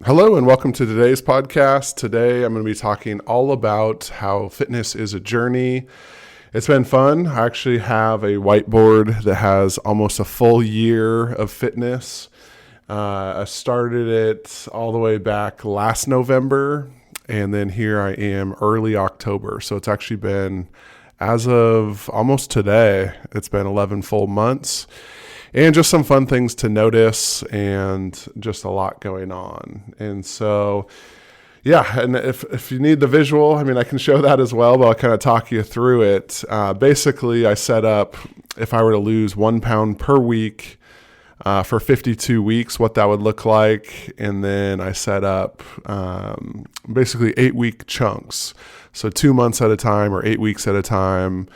Hello and welcome to today's podcast. Today I'm going to be talking all about how fitness is a journey. It's been fun. I actually have a whiteboard that has almost a full year of fitness. I started it all the way back last November, and then here I am early October. So it's actually been, as of almost today, it's been 11 full months. And just some fun things to notice and just a lot going on. And so, yeah, and if you need the visual, I can show that as well, but I'll kind of talk you through it. Basically, I set up, if I were to lose 1 pound per week for 52 weeks, what that would look like. And then I set up basically 8-week chunks. So 2 months at a time or 8 weeks at a time.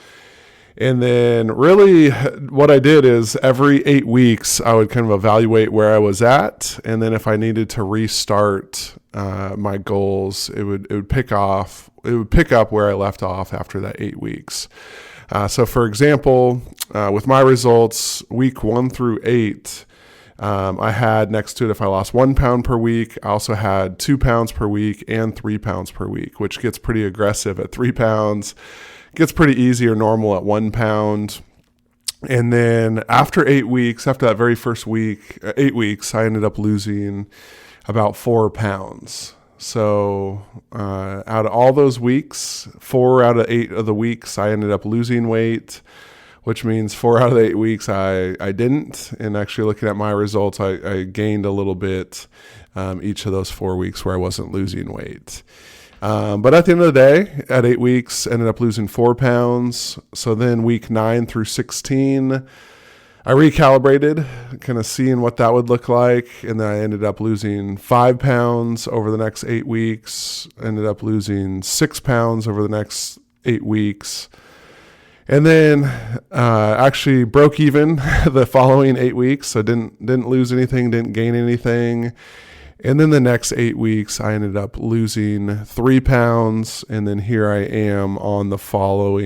And then really what I did is every 8 weeks, I would kind of evaluate where I was at. And then if I needed to restart my goals, it would pick up where I left off after that 8 weeks. So for example, with my results, week 1 through 8, I had next to it, if I lost 1 pound per week, I also had 2 pounds per week and 3 pounds per week, which gets pretty aggressive at 3 pounds. Gets pretty easy or normal at 1 pound. And then after 8 weeks, after that very first week, 8 weeks, I ended up losing about 4 pounds. So out of all those weeks, 4 out of 8 of the weeks, I ended up losing weight, which means 4 out of the 8 weeks I didn't. And actually looking at my results, I gained a little bit each of those 4 weeks where I wasn't losing weight. But at the end of the day, at 8 weeks, ended up losing 4 pounds. So then week 9 through 16, I recalibrated, kind of seeing what that would look like. And then I ended up losing 5 pounds over the next 8 weeks, ended up losing 6 pounds over the next 8 weeks. And then actually broke even the following 8 weeks. So didn't lose anything, didn't gain anything. And then the next 8 weeks, I ended up losing 3 pounds. And then here I am on the final,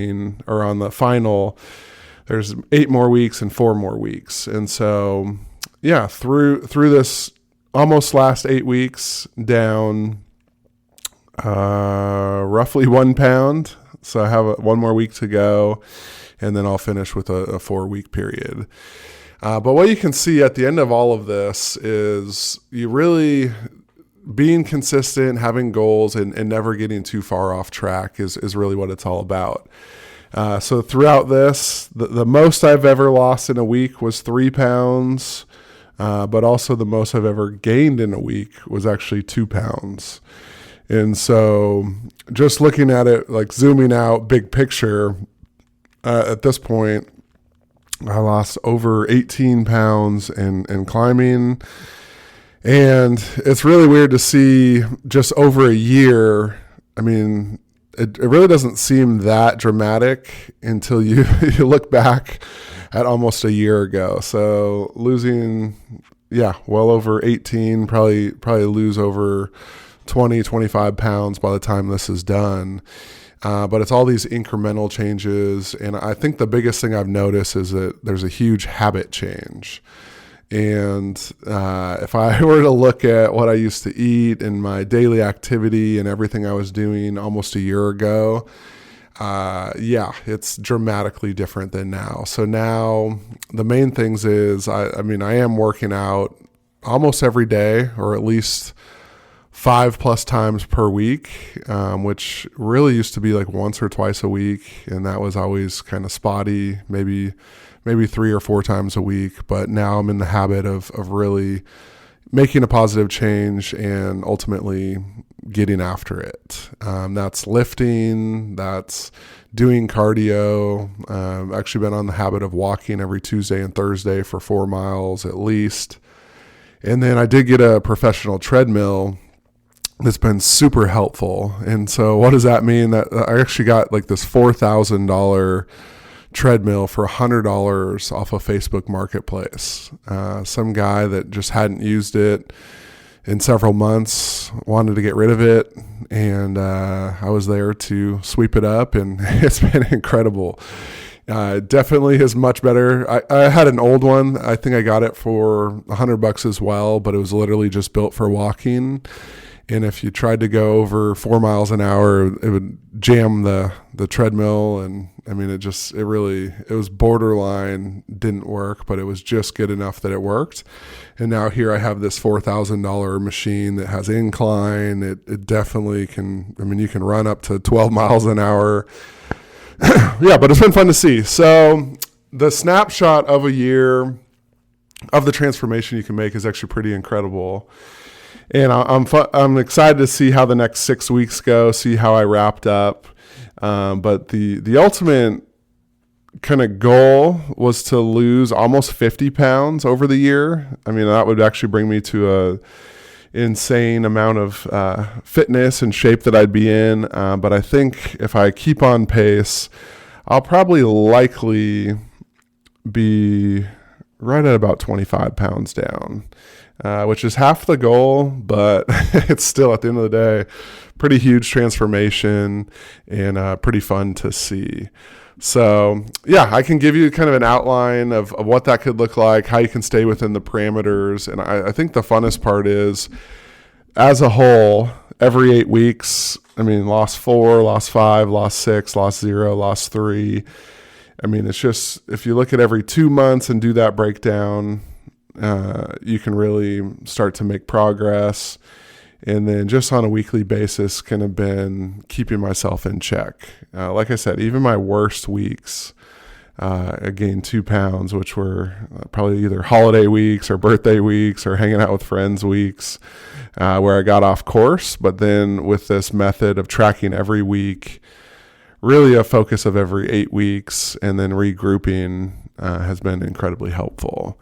there's 8 more weeks and 4 more weeks. And so, yeah, through this almost last 8 weeks down roughly 1 pound. So I have 1 more week to go, and then I'll finish with a 4-week period. But what you can see at the end of all of this is you really being consistent, having goals, and never getting too far off track is really what it's all about. So throughout this, the most I've ever lost in a week was 3 pounds, but also the most I've ever gained in a week was actually 2 pounds. And so just looking at it, like zooming out, big picture, at this point, I lost over 18 pounds in climbing. And it's really weird to see just over a year. It really doesn't seem that dramatic until you look back at almost a year ago. So losing, well over 18, probably lose over 20, 25 pounds by the time this is done. But it's all these incremental changes. And I think the biggest thing I've noticed is that there's a huge habit change. And if I were to look at what I used to eat and my daily activity and everything I was doing almost a year ago, it's dramatically different than now. So now the main things is, I am working out almost every day, or at least 5+ times per week, which really used to be like once or twice a week. And that was always kind of spotty, maybe 3 or 4 times a week. But now I'm in the habit of really making a positive change and ultimately getting after it. That's lifting, that's doing cardio. I've actually been on the habit of walking every Tuesday and Thursday for 4 miles at least. And then I did get a professional treadmill that's been super helpful. And so what does that mean? That I actually got like this $4,000 treadmill for $100 off of Facebook Marketplace. Some guy that just hadn't used it in several months wanted to get rid of it, and I was there to sweep it up, and it's been incredible. Definitely is much better. I had an old one. I think I got it for $100 as well, but it was literally just built for walking. And if you tried to go over 4 miles an hour, it would jam the treadmill. And I mean, it was borderline, didn't work, but it was just good enough that it worked. And now here I have this $4,000 machine that has incline. It definitely can, I mean, you can run up to 12 miles an hour. Yeah, but it's been fun to see. So the snapshot of a year of the transformation you can make is actually pretty incredible. And I'm excited to see how the next 6 weeks go, see how I wrapped up. But the ultimate kind of goal was to lose almost 50 pounds over the year. I mean, that would actually bring me to a insane amount of fitness and shape that I'd be in. But I think if I keep on pace, I'll probably likely be right at about 25 pounds down. Which is half the goal, but it's still, at the end of the day, pretty huge transformation and pretty fun to see. So, yeah, I can give you kind of an outline of what that could look like, how you can stay within the parameters. And I think the funnest part is, as a whole, every 8 weeks, I mean, lost 4, lost 5, lost 6, lost 0, lost 3. I mean, it's just, if you look at every 2 months and do that breakdown, you can really start to make progress. And then just on a weekly basis, kind of been keeping myself in check. Like I said, even my worst weeks, I gained 2 pounds, which were probably either holiday weeks or birthday weeks or hanging out with friends weeks, where I got off course. But then with this method of tracking every week, really a focus of every 8 weeks, and then regrouping has been incredibly helpful.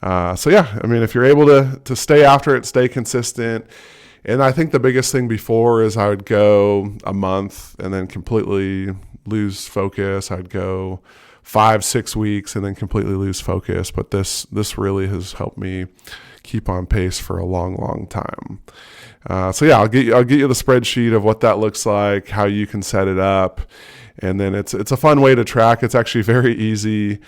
So yeah, I mean, if you're able to stay after it, stay consistent. And I think the biggest thing before is I would go a month and then completely lose focus. I'd go 5-6 weeks and then completely lose focus. But this really has helped me keep on pace for a long time. So yeah, I'll get you the spreadsheet of what that looks like, how you can set it up. And then it's a fun way to track. It's actually very easy.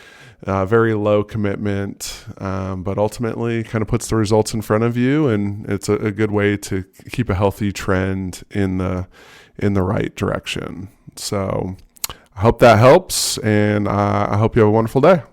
Very low commitment, but ultimately kind of puts the results in front of you, and it's a good way to keep a healthy trend in the right direction. So I hope that helps, and I hope you have a wonderful day.